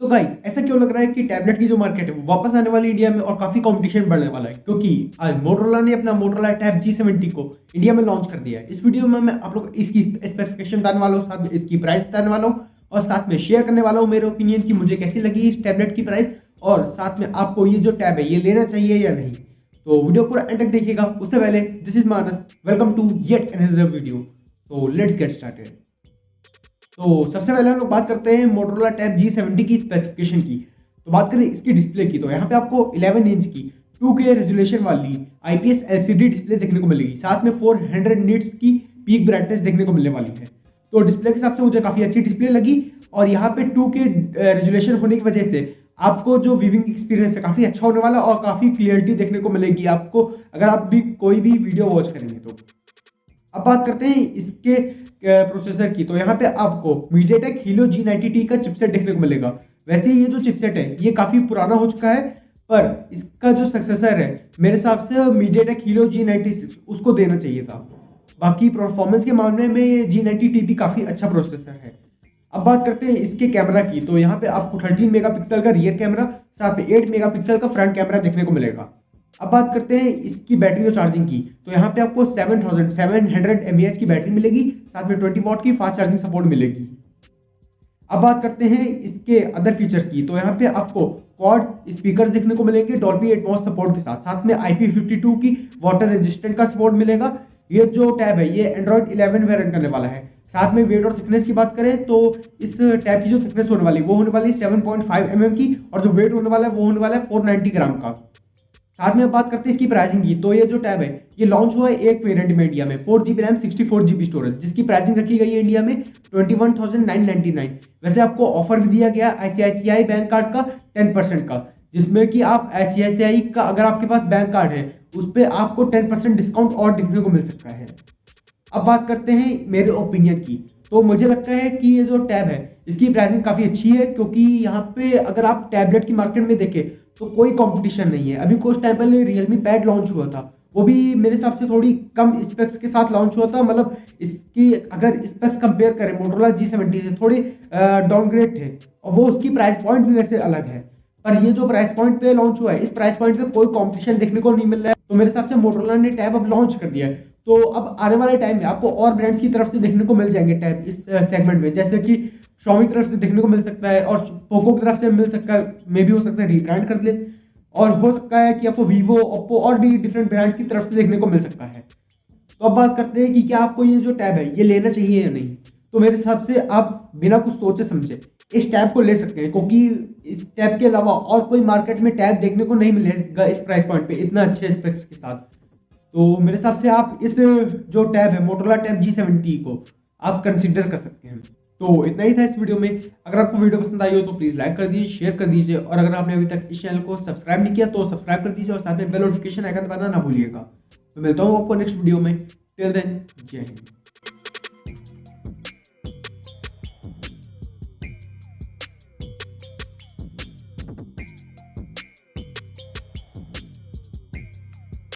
तो गाइस ऐसा क्यों लग रहा है कि टैबलेट की जो मार्केट है वो वापस आने वाली इंडिया में और काफी कंपटीशन बढ़ने वाला है, क्योंकि आज मोटोरोला ने अपना मोटोरोला टैब G70 को इंडिया में लॉन्च कर दिया है। इस वीडियो में मैं आप लोग इसकी स्पेसिफिकेशन बताने वाला हूँ, साथ में इसकी प्राइस बताने वाला हूँ और साथ में शेयर करने वाला हूँ मेरे ओपिनियन की मुझे कैसी लगी इस टैबलेट की प्राइस, और साथ में आपको ये जो टैब है ये लेना चाहिए या नहीं। तो वीडियो पूरा एंड तक देखिएगा। उससे पहले this is Manas, welcome to yet another video. तो लेट्स गेट स्टार्टेड। तो सबसे पहले हम लोग बात करते हैं मोटोरोला टैब G70 की स्पेसिफिकेशन की। तो बात करें इसकी डिस्प्ले की, तो यहाँ पे आपको 11 इंच की 2K रेजोल्यूशन वाली IPS LCD डिस्प्ले देखने को मिलेगी, साथ में 400 निट्स की पीक ब्राइटनेस देखने को मिलने वाली है। तो डिस्प्ले के हिसाब से मुझे काफी अच्छी डिस्प्ले लगी और यहाँ पे 2K रेजोल्यूशन होने की वजह से आपको जो व्यूइंग एक्सपीरियंस है काफी अच्छा होने वाला और काफी क्लियरिटी देखने को मिलेगी आपको अगर आप भी कोई भी वीडियो वॉच करेंगे तो। अब बात करते हैं इसके प्रोसेसर की, तो यहाँ पे आपको MediaTek Helio G90T का चिपसेट देखने को मिलेगा। वैसे ये जो चिपसेट है ये काफी पुराना हो चुका है, पर इसका जो सक्सेसर है मेरे हिसाब से MediaTek Helio G96 उसको देना चाहिए था। बाकी परफॉर्मेंस के मामले में ये G90T भी काफी अच्छा प्रोसेसर है। अब बात करते हैं इसके कैमरा की, तो यहाँ पे आपको 13 मेगापिक्सल का रियर कैमरा, साथ में 8 मेगापिक्सल का फ्रंट कैमरा देखने को मिलेगा। अब बात करते हैं इसकी बैटरी और चार्जिंग की, तो यहाँ पे आपको 7700 mAh की बैटरी मिलेगी, साथ में 20 वॉट की फास्ट चार्जिंग सपोर्ट मिलेगी। अब बात करते हैं इसके अदर फीचर्स की, तो यहाँ पे आपको क्वाड स्पीकर्स देखने को मिलेंगे डॉल्बी एटमॉस सपोर्ट के साथ, साथ में IP52 की वाटर रेजिस्टेंट का सपोर्ट मिलेगा। ये जो टैब है ये Android 11 वेरिएंट करने वाला है। साथ में वेट और थिकनेस की बात करें तो इस टैब की जो थिकनेस होने वाली वो होने वाली 7.5 mm की, और जो वेट होने वाला है वो होने वाला है 490 ग्राम का। साथ में अब बात करते हैं इसकी प्राइसिंग की, तो ये जो टैब है ये लॉन्च हुआ है एक वेरिएंट में इंडिया में 4GB रैम 64GB स्टोरेज, जिसकी प्राइसिंग रखी गई है इंडिया में 21,999। वैसे आपको ऑफर भी दिया गया ICICI बैंक कार्ड का 10% का, जिसमें कि आप ICICI का अगर आपके पास बैंक कार्ड है उस पर आपको 10% डिस्काउंट और देखने को मिल सकता है। अब बात करते हैं मेरे ओपिनियन की, तो मुझे लगता है कि ये जो टैब है इसकी प्राइसिंग काफी अच्छी है, क्योंकि यहाँ पे अगर आप टैबलेट की मार्केट में देखें तो कोई कंपटीशन नहीं है। अभी कुछ टाइम पहले रियलमी पैड लॉन्च हुआ था, वो भी मेरे हिसाब से थोड़ी कम स्पेक्स के साथ लॉन्च हुआ था, मतलब इसकी अगर स्पेक्स कंपेयर करें मोटोरोला G70 से थोड़ी डाउनग्रेड थे, और वो उसकी प्राइस पॉइंट भी वैसे अलग है। पर ये जो प्राइस पॉइंट पे लॉन्च हुआ है इस प्राइस पॉइंट पे कोई कंपटीशन देखने को नहीं मिल रहा है, तो मेरे हिसाब से मोटोरोला ने टैब अब लॉन्च कर दिया है। तो अब आने वाले टाइम में आपको और ब्रांड्स की तरफ से देखने को मिल जाएंगे टैब इस सेगमेंट में, जैसे कि Xiaomi तरफ से देखने को मिल सकता है और पोको की तरफ से मिल सकता है, मे भी हो सकता है रीब्रांड कर ले, और हो सकता है कि आपको वीवो, ओप्पो और भी डिफरेंट ब्रांड्स की तरफ से देखने को मिल सकता है। तो अब बात करते हैं कि क्या आपको ये जो टैब है ये लेना चाहिए या नहीं। तो मेरे हिसाब से आप बिना कुछ सोचे समझे इस टैब को ले सकते हैं, क्योंकि इस टैब के अलावा और कोई मार्केट में टैब देखने को नहीं मिलेगा इस प्राइस पॉइंट पे इतना अच्छे स्पेक्स के साथ। तो मेरे हिसाब से आप इस जो टैब है मोटोरोला टैब G70 को आप कंसिडर कर सकते हैं। तो इतना ही था इस वीडियो में। अगर आपको वीडियो पसंद आई हो तो प्लीज लाइक कर दीजिए, शेयर कर दीजिए, और अगर आपने अभी तक इस चैनल को सब्सक्राइब नहीं किया तो सब्सक्राइब कर दीजिए और साथ में बेल नोटिफिकेशन आइकन दबाना ना भूलिएगा। तो मिलता हूँ आपको नेक्स्ट वीडियो में। टिल देन, जय हिंद।